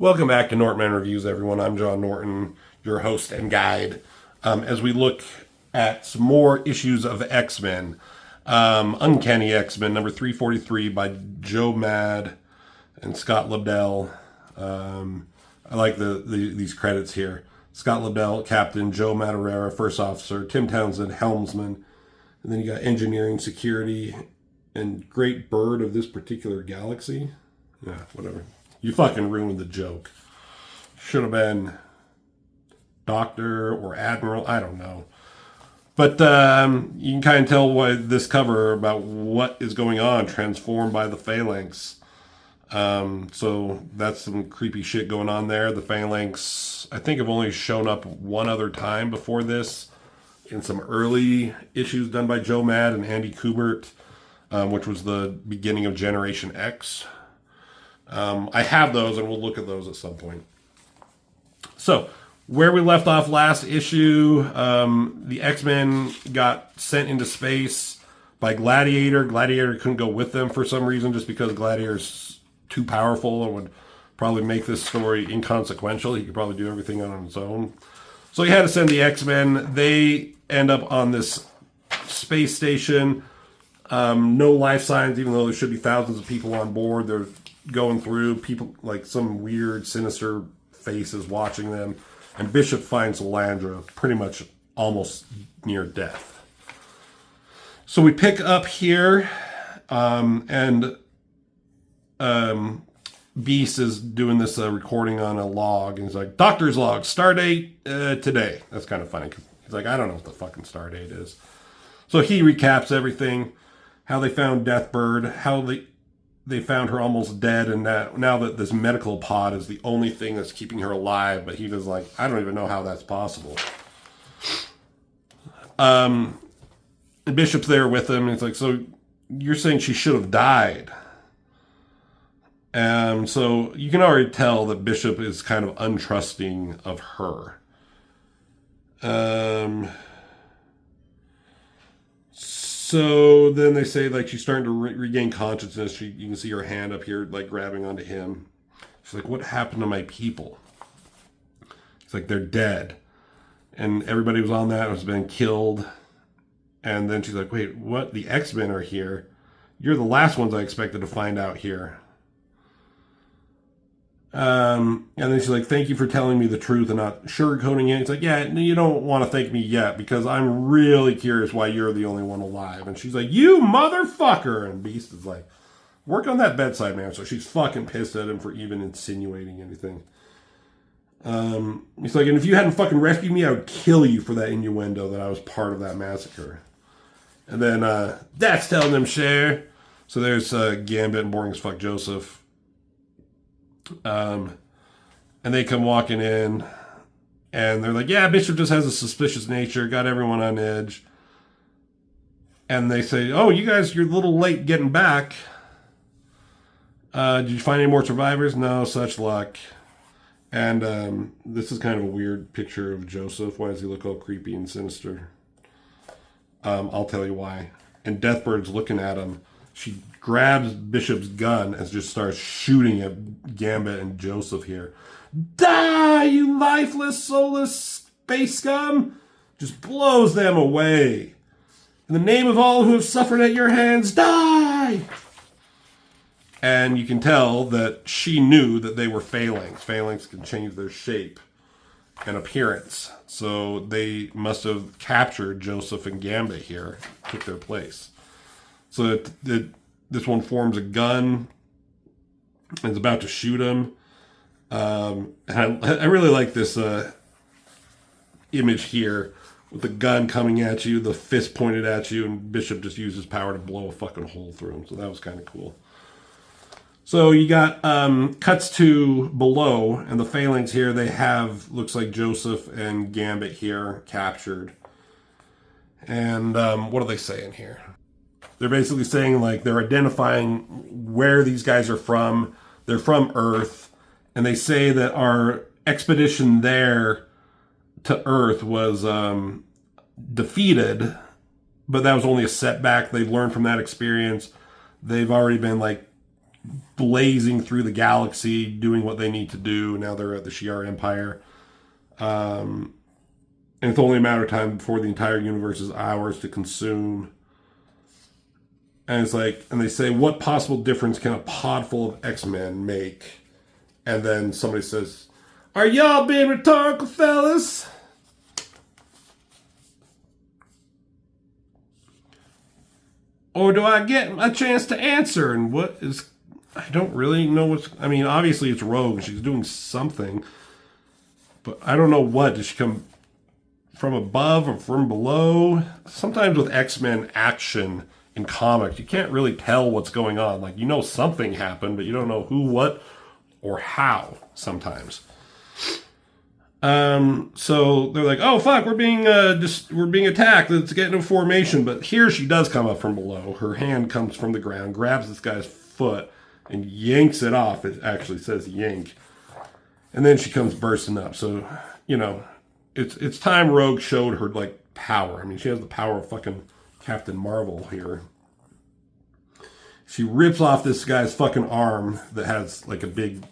Welcome back to Norton Reviews, everyone. I'm John Norton, your host and guide. As we look at some more issues of X-Men, Uncanny X-Men, number 343 by Joe Mad and Scott Lobdell. I like these credits here. Scott Lobdell, Captain, Joe Madureira, First Officer, Tim Townsend, Helmsman. And then you got Engineering, Security, and Great Bird of this particular galaxy. Yeah, whatever. You fucking ruined the joke. Should have been Doctor or Admiral. I don't know. But you can kind of tell by this cover about what is going on. Transformed by the Phalanx. So that's some creepy shit going on there. The Phalanx, I think, have only shown up one other time before this in some early issues done by Joe Mad and Andy Kubert, which was the beginning of Generation X. I have those, and we'll look at those at some point. So, where we left off last issue, the X-Men got sent into space by Gladiator. Gladiator couldn't go with them for some reason, just because Gladiator's too powerful and would probably make this story inconsequential. He could probably do everything on his own. So he had to send the X-Men. They end up on this space station. No life signs, even though there should be thousands of people on board. They're going through, people like some weird sinister faces watching them, and Bishop finds Landra pretty much almost near death. So we pick up here, and Beast is doing this recording on a log, and he's like, doctor's log, stardate today. That's kind of funny, because he's like, I don't know what the fucking stardate is. So he recaps everything, how they found Deathbird, how they found her almost dead, and now that this medical pod is the only thing that's keeping her alive, but he was like, I don't even know how that's possible. Bishop's there with him, and he's like, so you're saying she should have died? So you can already tell that Bishop is kind of untrusting of her. So then they say, like, she's starting to regain consciousness. You can see her hand up here, like, grabbing onto him. She's like, what happened to my people? It's like, they're dead. And everybody was on that has been killed. And then she's like, wait, what? The X-Men are here? You're the last ones I expected to find out here. And then she's like, thank you for telling me the truth and not sugarcoating it. It's like, yeah, you don't want to thank me yet, because I'm really curious why you're the only one alive. And she's like, you motherfucker. And Beast is like, work on that bedside, man. So she's fucking pissed at him for even insinuating anything. He's like, and if you hadn't fucking rescued me, I would kill you for that innuendo that I was part of that massacre. And then that's telling them share. So there's Gambit and Boring as Fuck Joseph. And they come walking in, and they're like, yeah, Bishop just has a suspicious nature, got everyone on edge. And they say, oh, you guys, you're a little late getting back. Did you find any more survivors? No, such luck. And this is kind of a weird picture of Joseph. Why does he look all creepy and sinister? I'll tell you why. And Deathbird's looking at him. She grabs Bishop's gun and just starts shooting at Gambit and Joseph here. Die, you lifeless, soulless space scum! Just blows them away. In the name of all who have suffered at your hands, die! And you can tell that she knew that they were Phalanx. Phalanx can change their shape and appearance. So they must have captured Joseph and Gambit here, took their place. So this one forms a gun and is about to shoot him. And I really like this image here with the gun coming at you, the fist pointed at you, and Bishop just uses power to blow a fucking hole through him. So that was kind of cool. So you got cuts to below, and the Phalanx here, they have, looks like Joseph and Gambit here captured. And what are they saying here? They're basically saying, like, they're identifying where these guys are from. They're from Earth. And they say that our expedition there to Earth was defeated, but that was only a setback. They've learned from that experience. They've already been, like, blazing through the galaxy, doing what they need to do. Now they're at the Shi'ar Empire. And it's only a matter of time before the entire universe is ours to consume. And it's like, and they say, what possible difference can a pod full of X-Men make? And then somebody says, are y'all being rhetorical, fellas? Or do I get a chance to answer? And what is... I don't really know what's... I mean, obviously it's Rogue. She's doing something. But I don't know what. Does she come from above or from below? Sometimes with X-Men action in comics, you can't really tell what's going on. Like, you know something happened, but you don't know who, what, or how sometimes. So they're like, oh fuck, we're being attacked. Let's get into formation. But here she does come up from below. Her hand comes from the ground, grabs this guy's foot, and yanks it off. It actually says yank. And then she comes bursting up. So, you know, it's time Rogue showed her like power. I mean, she has the power of fucking Captain Marvel here. She rips off this guy's fucking arm that has like a big,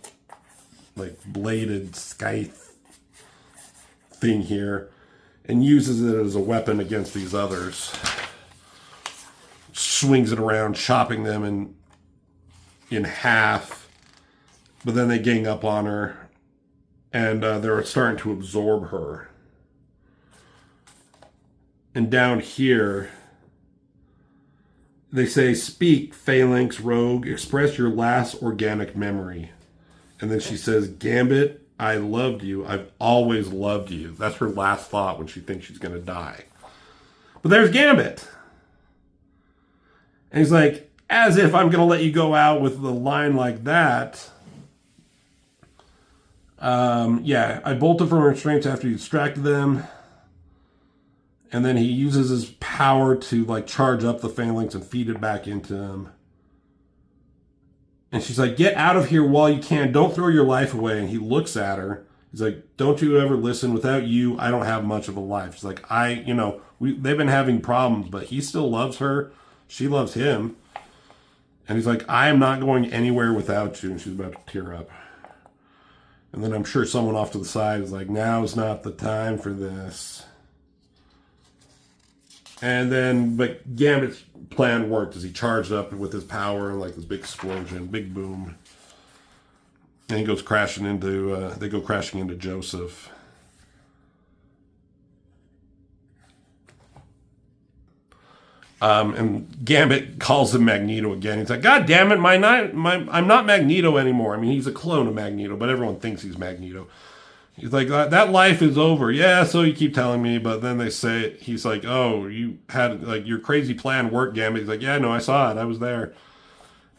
like bladed scythe thing here, and uses it as a weapon against these others. Swings it around, chopping them in half. But then they gang up on her, and they're starting to absorb her. And down here, they say, speak, Phalanx Rogue, express your last organic memory. And then she says, Gambit, I loved you. I've always loved you. That's her last thought when she thinks she's going to die. But there's Gambit. And he's like, as if I'm going to let you go out with a line like that. Yeah, I bolted from restraints after you distracted them. And then he uses his power to like charge up the Phalanx and feed it back into him. And she's like, get out of here while you can. Don't throw your life away. And he looks at her. He's like, don't you ever listen. Without you, I don't have much of a life. She's like, they've been having problems, but he still loves her. She loves him. And he's like, I am not going anywhere without you. And she's about to tear up. And then I'm sure someone off to the side is like, now's not the time for this. And then, but Gambit's plan worked as he charged up with his power and like this big explosion, big boom. And he goes crashing into, they go crashing into Joseph. And Gambit calls him Magneto again. He's like, God damn it, I'm not Magneto anymore. I mean, he's a clone of Magneto, but everyone thinks he's Magneto. He's like, that life is over. Yeah, so you keep telling me. But then they say, he's like, oh, you had, like, your crazy plan worked, Gambit. He's like, yeah, no, I saw it. I was there.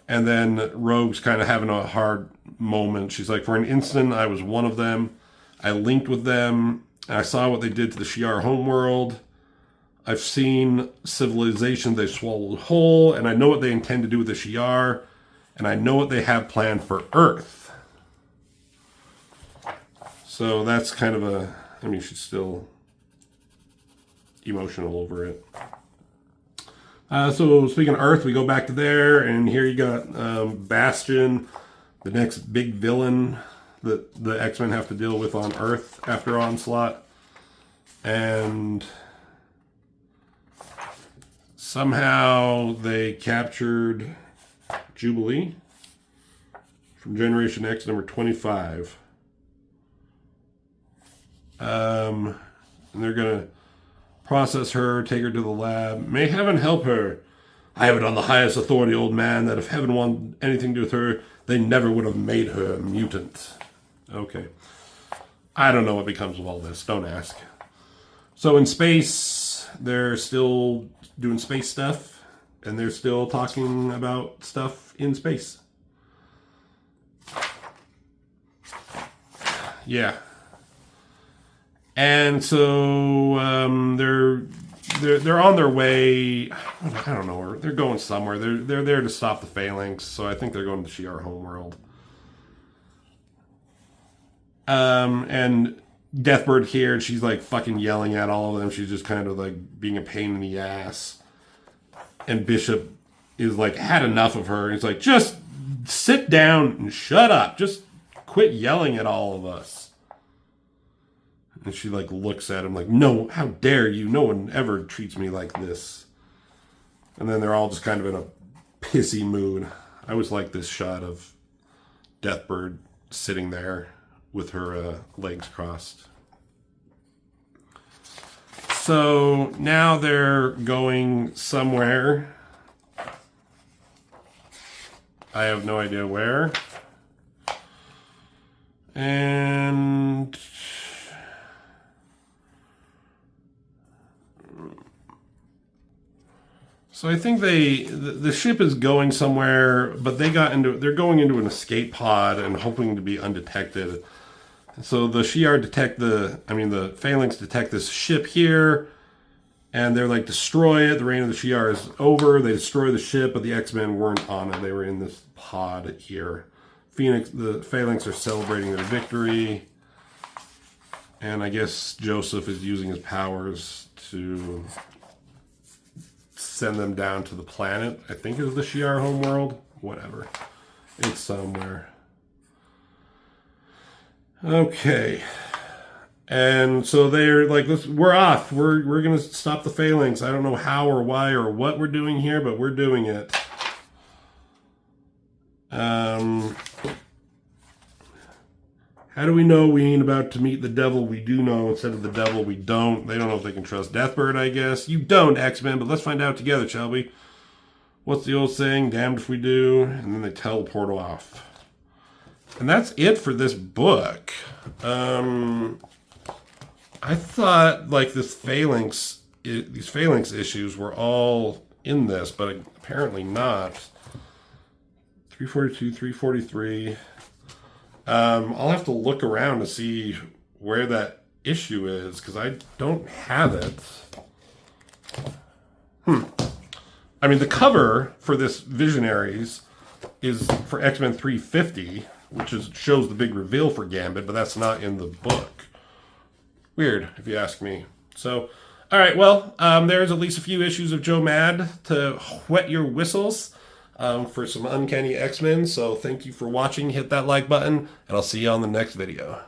And then Rogue's kind of having a hard moment. She's like, for an instant, I was one of them. I linked with them. I saw what they did to the Shi'ar homeworld. I've seen civilization they swallowed whole. And I know what they intend to do with the Shi'ar. And I know what they have planned for Earth. So that's kind of she's still emotional over it. So speaking of Earth, we go back to there, and here you got Bastion, the next big villain that the X-Men have to deal with on Earth after Onslaught. And somehow they captured Jubilee from Generation X number 25. And they're going to process her, take her to the lab. May heaven help her. I have it on the highest authority, old man, that if heaven wanted anything to do with her, they never would have made her a mutant. Okay. I don't know what becomes of all this. Don't ask. So in space, they're still doing space stuff, and they're still talking about stuff in space. Yeah. And so they're on their way. I don't know. They're going somewhere. They're there to stop the Phalanx. So I think they're going to the Shi'ar homeworld. And Deathbird here, and she's like fucking yelling at all of them. She's just kind of like being a pain in the ass. And Bishop is like had enough of her. He's like, just sit down and shut up. Just quit yelling at all of us. And she like looks at him like, no, how dare you? No one ever treats me like this. And then they're all just kind of in a pissy mood. I always like this shot of Deathbird sitting there with her legs crossed. So now they're going somewhere. I have no idea where. And so I think the ship is going somewhere, but they're going into an escape pod and hoping to be undetected. So the Shi'ar the Phalanx detect this ship here, and they're like, destroy it. The reign of the Shi'ar is over. They destroy the ship, but the X-Men weren't on it. They were in this pod here. The Phalanx are celebrating their victory. And I guess Joseph is using his powers to send them down to the planet. I think it was the Shi'ar homeworld. Whatever. It's somewhere. Okay. And so they're like, we're off. We're going to stop the Phalanx. I don't know how or why or what we're doing here, but we're doing it. How do we know we ain't about to meet the devil we do know instead of the devil we don't? They don't know if they can trust Deathbird, I guess. You don't, X-Men, but let's find out together, shall we? What's the old saying? Damned if we do. And then they teleport off. And that's it for this book. I thought like these Phalanx issues were all in this, but apparently not. 342, 343. I'll have to look around to see where that issue is, because I don't have it. I mean, the cover for this Visionaries is for X-Men 350, which shows the big reveal for Gambit, but that's not in the book. Weird, if you ask me. So, all right, well, there's at least a few issues of Joe Mad to whet your whistles. For some Uncanny X-Men. So thank you for watching. Hit that like button, and I'll see you on the next video.